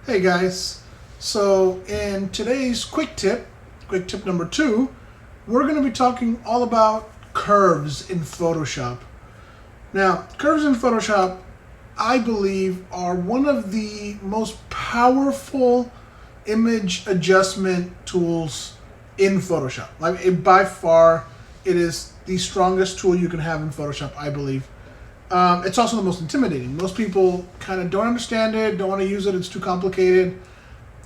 Hey guys, so in today's quick tip number 2, we're going to be talking all about curves in Photoshop. Now, curves in Photoshop, I believe, are one of the most powerful image adjustment tools in Photoshop. By far, it is the strongest tool you can have in Photoshop, I believe. It's also the most intimidating. Most people kind of don't understand it, don't want to use it, it's too complicated.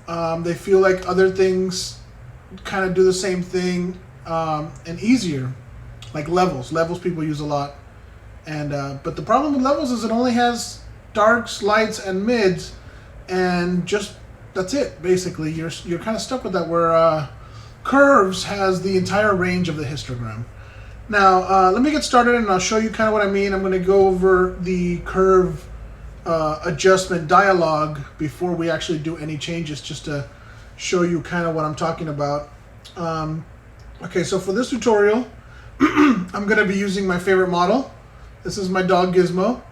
They feel like other things kind of do the same thing and easier, like levels. Levels people use a lot. But the problem with levels is it only has darks, lights, and mids, and just that's it, basically. You're kind of stuck with that, where curves has the entire range of the histogram. Now, let me get started and I'll show you kind of what I mean. I'm going to go over the curve adjustment dialog before we actually do any changes, just to show you kind of what I'm talking about. Okay, so for this tutorial, I'm going to be using my favorite model. This is my dog Gizmo.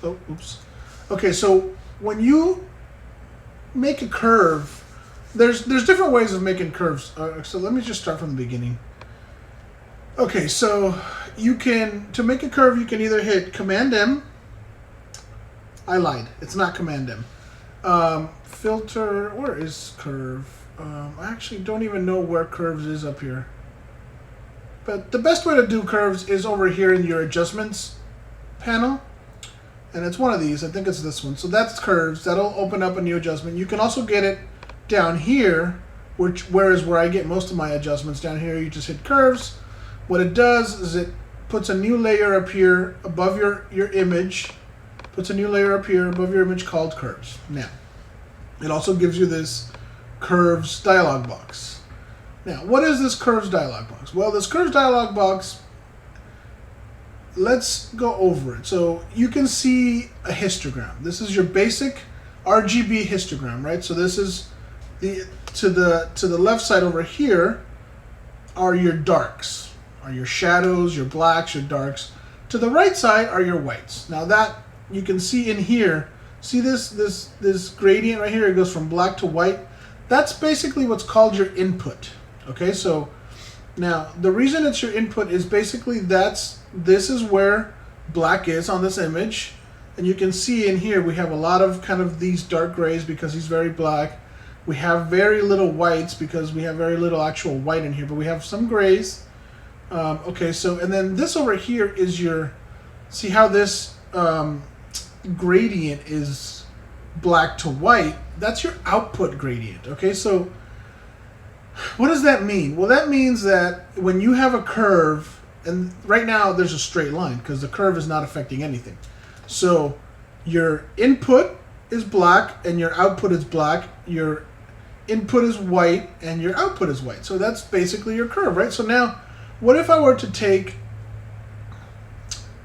Oops. Okay, so when you make a curve, there's different ways of making curves. So let me just start from the beginning. Okay, so to make a curve, you can either hit Command M. I lied. It's not Command M. Filter. Where is curve? I actually don't even know where curves is up here. But the best way to do curves is over here in your adjustments panel. And it's one of these. I think it's this one. So that's curves. That'll open up a new adjustment. You can also get it down here, where I get most of my adjustments. Down here, you just hit curves. What it does is it puts a new layer up here above your image. Puts a new layer up here above your image called curves. Now, it also gives you this curves dialog box. Now, what is this curves dialog box? Well, this curves dialog box, let's go over it. So you can see a histogram. This is your basic RGB histogram, right? So this is to the left side over here are your darks, are your shadows, your blacks, your darks. To the right side are your whites. Now that you can see in here, see this gradient right here, it goes from black to white. That's basically what's called your input. Okay, so now the reason it's your input is basically this is where black is on this image. And you can see in here we have a lot of kind of these dark grays because he's very black. We have very little whites because we have very little actual white in here, but we have some grays. Okay, so, and then this over here is see how this gradient is black to white? That's your output gradient, okay? So what does that mean? Well, that means that when you have a curve, and right now there's a straight line because the curve is not affecting anything. So your input is black and your output is black. Your input is white and your output is white. So that's basically your curve, right? So now, what if I were to take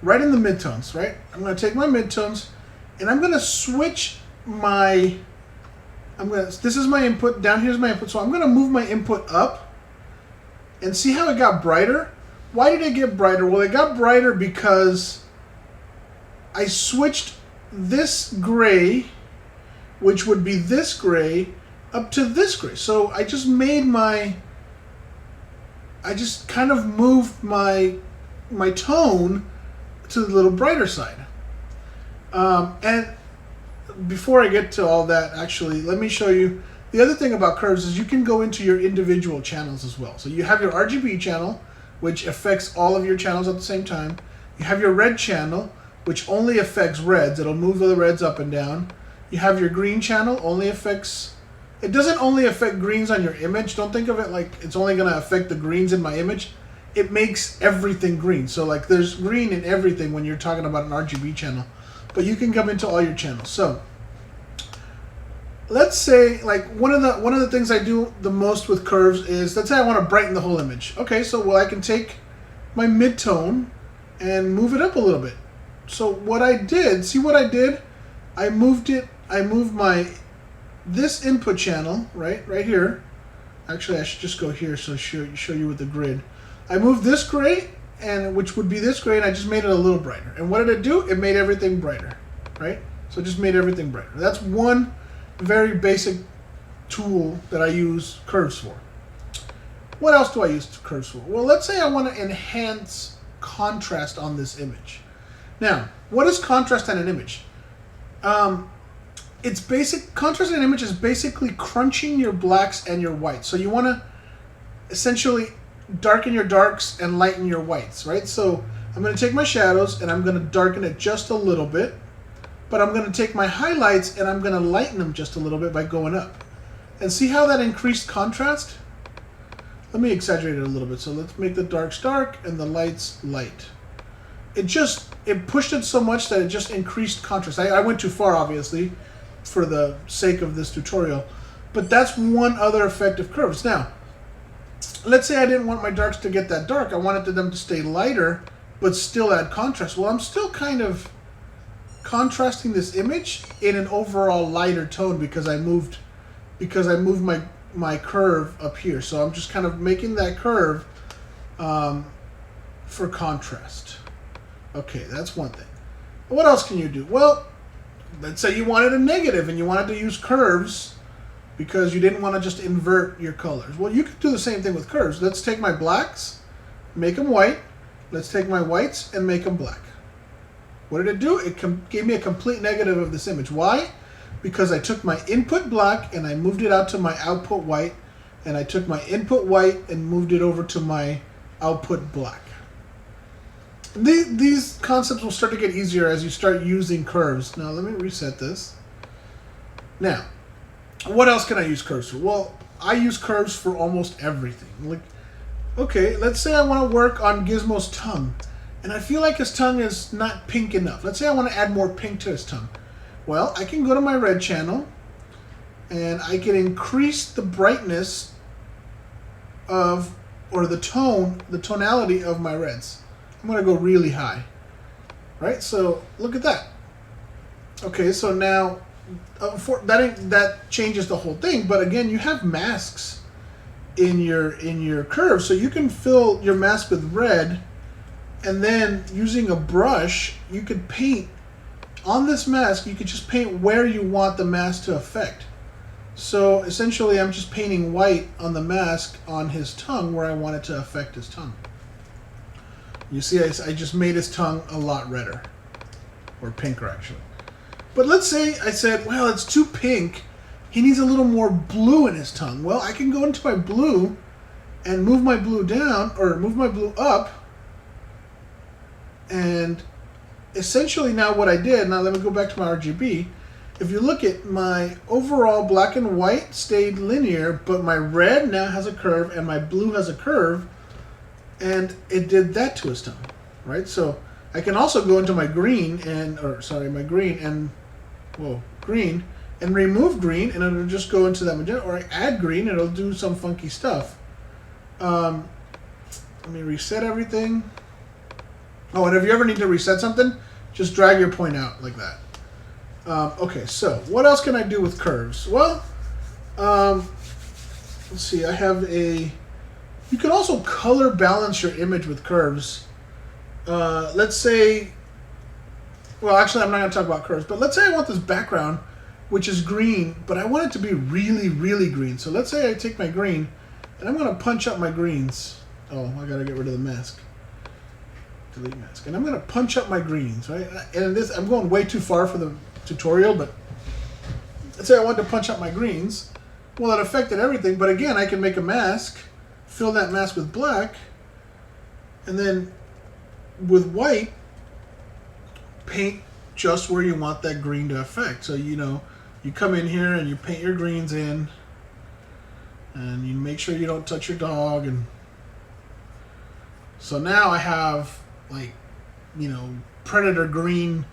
right in the midtones, right? I'm going to take my midtones and I'm going to switch this is my input, down here's my input. So I'm going to move my input up and see how it got brighter. Why did it get brighter? Well, it got brighter because I switched this gray, which would be this gray, up to this gray. So I just kind of moved my tone to the little brighter side. And before I get to all that, actually, let me show you. The other thing about curves is you can go into your individual channels as well. So you have your RGB channel, which affects all of your channels at the same time. You have your red channel, which only affects reds. It'll move the reds up and down. You have your green channel, it doesn't only affect greens on your image. Don't think of it like it's only going to affect the greens in my image. It makes everything green. So like there's green in everything when you're talking about an RGB channel. But you can come into all your channels. So let's say like one of the things I do the most with curves is, let's say I want to brighten the whole image. Okay, so well, I can take my midtone and move it up a little bit. So what I did, see what I did? I moved this input channel, right here. Actually, I should just go here so show you with the grid. I moved this gray and which would be this gray, and I just made it a little brighter. And what did it do? It made everything brighter, right? So it just made everything brighter. That's one very basic tool that I use curves for. What else do I use curves for? Well, let's say I want to enhance contrast on this image. Now, what is contrast on an image? It's basic. Contrast in an image is basically crunching your blacks and your whites. So you want to essentially darken your darks and lighten your whites, right? So I'm going to take my shadows and I'm going to darken it just a little bit, but I'm going to take my highlights and I'm going to lighten them just a little bit by going up. And see how that increased contrast? Let me exaggerate it a little bit. So let's make the darks dark and the lights light. It pushed it so much that it just increased contrast. I went too far, obviously, for the sake of this tutorial, but that's one other effect of curves. Now, let's say I didn't want my darks to get that dark. I wanted them to stay lighter, but still add contrast. Well, I'm still kind of contrasting this image in an overall lighter tone because I moved my curve up here. So I'm just kind of making that curve for contrast. Okay, that's one thing. What else can you do? Well, let's say you wanted a negative and you wanted to use curves because you didn't want to just invert your colors. Well, you could do the same thing with curves. Let's take my blacks, make them white. Let's take my whites and make them black. What did it do? It gave me a complete negative of this image. Why? Because I took my input black and I moved it out to my output white, and I took my input white and moved it over to my output black. These concepts will start to get easier as you start using curves. Now, let me reset this. Now, what else can I use curves for? Well, I use curves for almost everything. Like, okay, let's say I want to work on Gizmo's tongue, and I feel like his tongue is not pink enough. Let's say I want to add more pink to his tongue. Well, I can go to my red channel, and I can increase the brightness of, or the tonality of my reds. I'm going to go really high, right? So look at that. Okay, so now that changes the whole thing. But again, you have masks in your curve, so you can fill your mask with red, and then using a brush, you could paint on this mask. You could just paint where you want the mask to affect. So essentially, I'm just painting white on the mask on his tongue where I want it to affect his tongue. You see, I just made his tongue a lot redder, or pinker actually. But let's say I said, well, it's too pink. He needs a little more blue in his tongue. Well, I can go into my blue and move my blue down, or move my blue up. And essentially now what I did, now let me go back to my RGB. If you look at my overall black and white stayed linear, but my red now has a curve and my blue has a curve. And it did that to his tongue, right? So I can also go into my green and, green and remove green, and it'll just go into that magenta, or I add green, it'll do some funky stuff. Let me reset everything. Oh, and if you ever need to reset something, just drag your point out like that. Okay, so what else can I do with curves? Well, let's see, I have a... You can also color balance your image with curves. Let's say, well, actually, I'm not going to talk about curves, but let's say I want this background, which is green, but I want it to be really, really green. So let's say I take my green, and I'm going to punch up my greens. Oh, I got to get rid of the mask. Delete mask. And I'm going to punch up my greens, right? And this, I'm going way too far for the tutorial, but let's say I want to punch up my greens. Well, it affected everything, but again, I can make a mask, fill that mask with black, and then with white, paint just where you want that green to affect. So, you know, you come in here and you paint your greens in, and you make sure you don't touch your dog. And so now I have, like, you know, predator green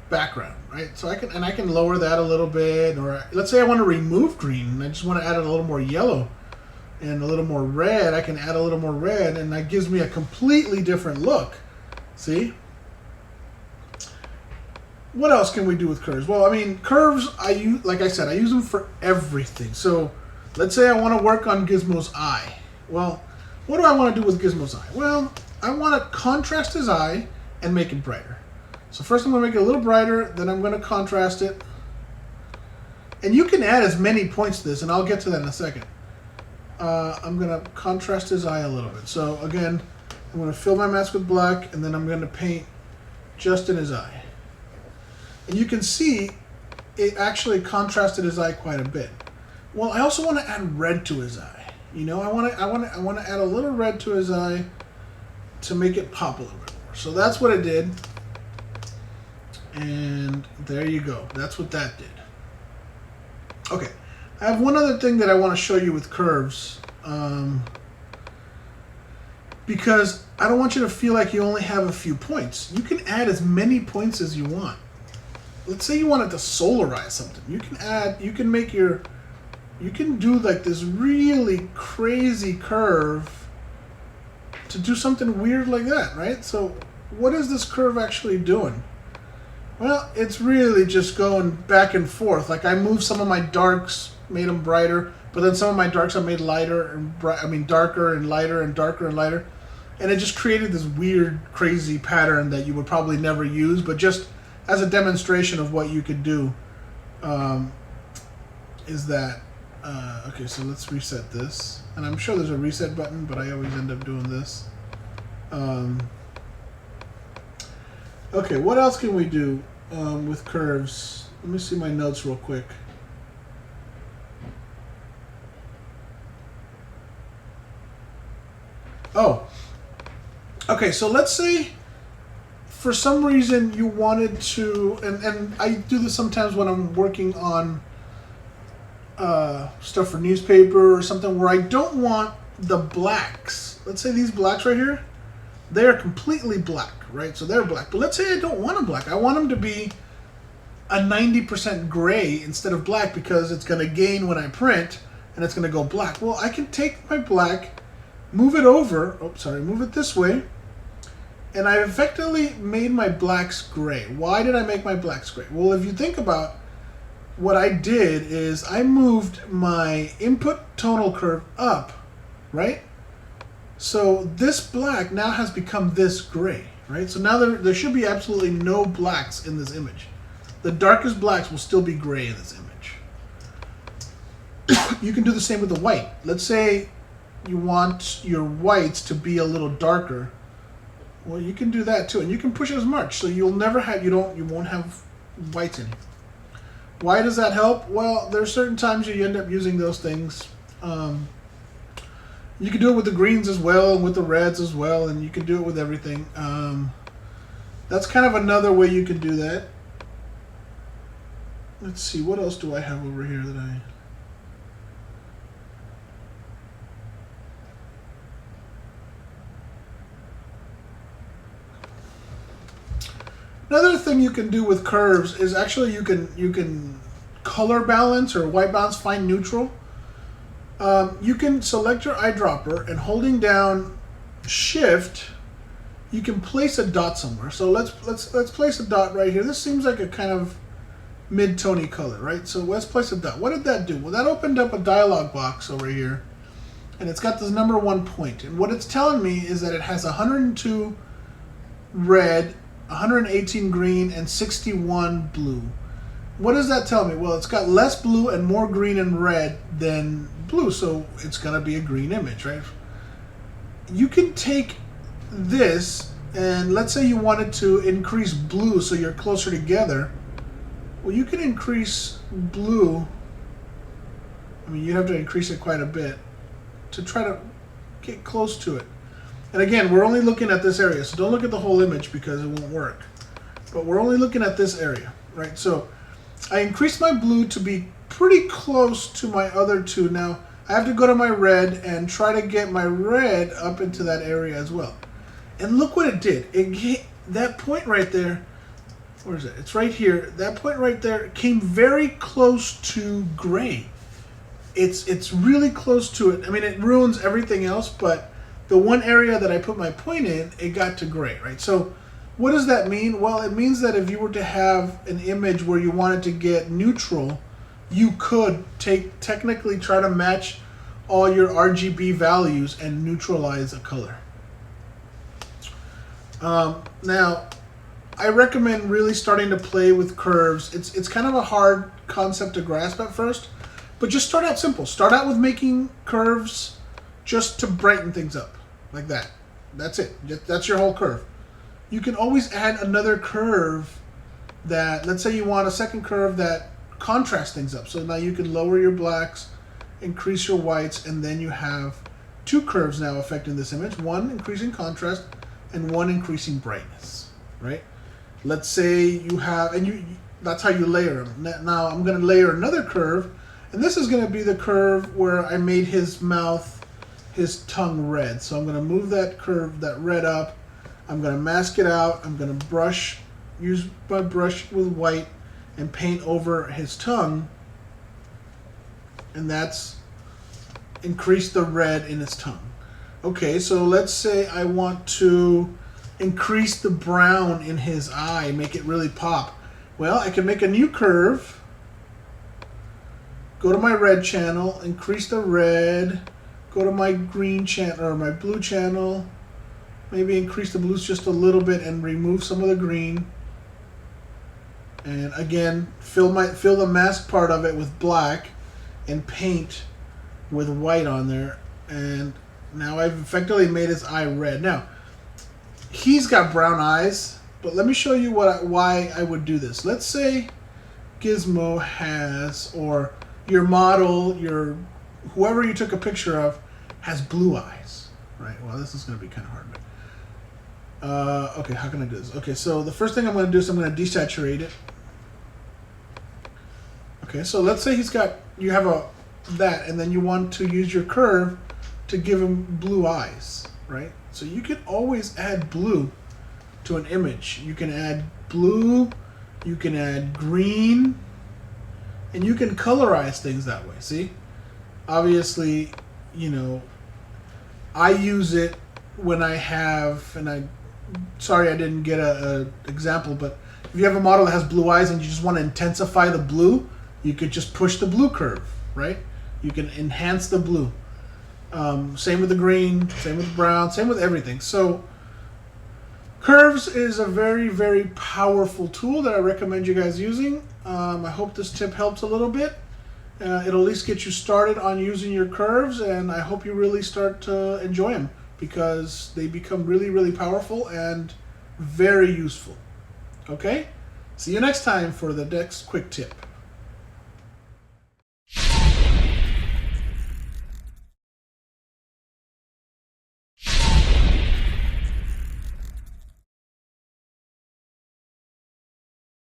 background, right? So I can lower that a little bit, or let's say I want to remove green and I just want to add a little more yellow and a little more red. I can add a little more red, and that gives me a completely different look. See? What else can we do with curves? Well, I mean, curves, like I said, I use them for everything. So let's say I want to work on Gizmo's eye. Well, what do I want to do with Gizmo's eye? Well, I want to contrast his eye and make it brighter. So first I'm going to make it a little brighter, then I'm going to contrast it. And you can add as many points to this, and I'll get to that in a second. I'm going to contrast his eye a little bit. So again, I'm going to fill my mask with black, and then I'm going to paint just in his eye. And you can see it actually contrasted his eye quite a bit. Well, I also want to add red to his eye. You know, I want to add a little red to his eye to make it pop a little bit more. So that's what I did. And there you go. That's what that did. Okay. I have one other thing that I want to show you with curves. Because I don't want you to feel like you only have a few points. You can add as many points as you want. Let's say you wanted to solarize something. You can do like this really crazy curve to do something weird like that, right? So what is this curve actually doing? Well, it's really just going back and forth. Like I moved some of my darks, made them brighter, but then some of my darks I made lighter and darker and lighter and darker and lighter. And it just created this weird, crazy pattern that you would probably never use, but just as a demonstration of what you could do, is that, okay, so let's reset this. And I'm sure there's a reset button, but I always end up doing this. Okay, what else can we do with curves? Let me see my notes real quick. Oh, okay, so let's say for some reason you wanted to, and I do this sometimes when I'm working on stuff for newspaper or something where I don't want the blacks. Let's say these blacks right here, they're completely black, right? So they're black. But let's say I don't want them black. I want them to be a 90% gray instead of black because it's going to gain when I print and it's going to go black. Well, I can take my black, move it over, move it this way, and I effectively made my blacks gray. Why did I make my blacks gray? Well, if you think about what I did is I moved my input tonal curve up, right? So this black now has become this gray, right? So now there should be absolutely no blacks in this image. The darkest blacks will still be gray in this image. You can do the same with the white. Let's say you want your whites to be a little darker. Well, you can do that too, and you can push it as much, so you'll never have you won't have whites in. Why does that help? Well, there's certain times you end up using those things. You can do it with the greens as well, and with the reds as well, and you can do it with everything. That's kind of another way you can do that. Let's see, what else do I have over here that I... Another thing you can do with curves is actually you can color balance or white balance, find neutral. You can select your eyedropper and holding down Shift, you can place a dot somewhere. So let's place a dot right here. This seems like a kind of mid-tony color, right? So let's place a dot. What did that do? Well, that opened up a dialog box over here, and it's got this number 1 point. And what it's telling me is that it has 102 red, 118 green, and 61 blue. What does that tell me? Well, it's got less blue and more green and red than blue, so it's going to be a green image, right? You can take this, and let's say you wanted to increase blue so you're closer together. Well, you can increase blue. I mean, you have to increase it quite a bit to try to get close to it. And again, we're only looking at this area, so don't look at the whole image because it won't work. But we're only looking at this area, right? So I increased my blue to be pretty close to my other two. Now, I have to go to my red and try to get my red up into that area as well. And look what it did. That point right there, where is it? It's right here. That point right there came very close to gray. It's really close to it. I mean, it ruins everything else, but the one area that I put my point in, it got to gray, right? So what does that mean? Well, it means that if you were to have an image where you wanted to get neutral, you could technically try to match all your RGB values and neutralize a color. Now, I recommend really starting to play with curves. It's kind of a hard concept to grasp at first, but just start out simple. Start out with making curves just to brighten things up, like that. That's it. That's your whole curve. You can always add another curve that, let's say you want a second curve that contrasts things up. So now you can lower your blacks, increase your whites, and then you have two curves now affecting this image. One increasing contrast and one increasing brightness, right? Let's say you have, that's how you layer them. Now I'm going to layer another curve, and this is going to be the curve where I made his mouth, his tongue red. So I'm going to move that curve, that red up. I'm going to mask it out. I'm going to use my brush with white and paint over his tongue, and that's increase the red in his tongue. Okay, so let's say I want to increase the brown in his eye, make it really pop. Well, I can make a new curve, go to my red channel, increase the red, go to my green channel or my blue channel, maybe increase the blues just a little bit and remove some of the green. And again, fill the mask part of it with black and paint with white on there. And now I've effectively made his eye red. Now, he's got brown eyes, but let me show you why I would do this. Let's say Gizmo has, or your model, whoever you took a picture of, has blue eyes, right? Well, this is going to be kind of hard. Okay, how can I do this? Okay, so the first thing I'm going to do is I'm going to desaturate it. Okay, so let's say you have that, and then you want to use your curve to give him blue eyes, right? So you can always add blue to an image. You can add blue, you can add green, and you can colorize things that way, see? Obviously, I use it when I have, sorry I didn't get a example, but if you have a model that has blue eyes and you just want to intensify the blue, you could just push the blue curve, right? You can enhance the blue. Same with the green, same with the brown, same with everything. So curves is a very, very powerful tool that I recommend you guys using. I hope this tip helps a little bit. It'll at least get you started on using your curves, and I hope you really start to enjoy them because they become really, really powerful and very useful. Okay? See you next time for the next quick tip.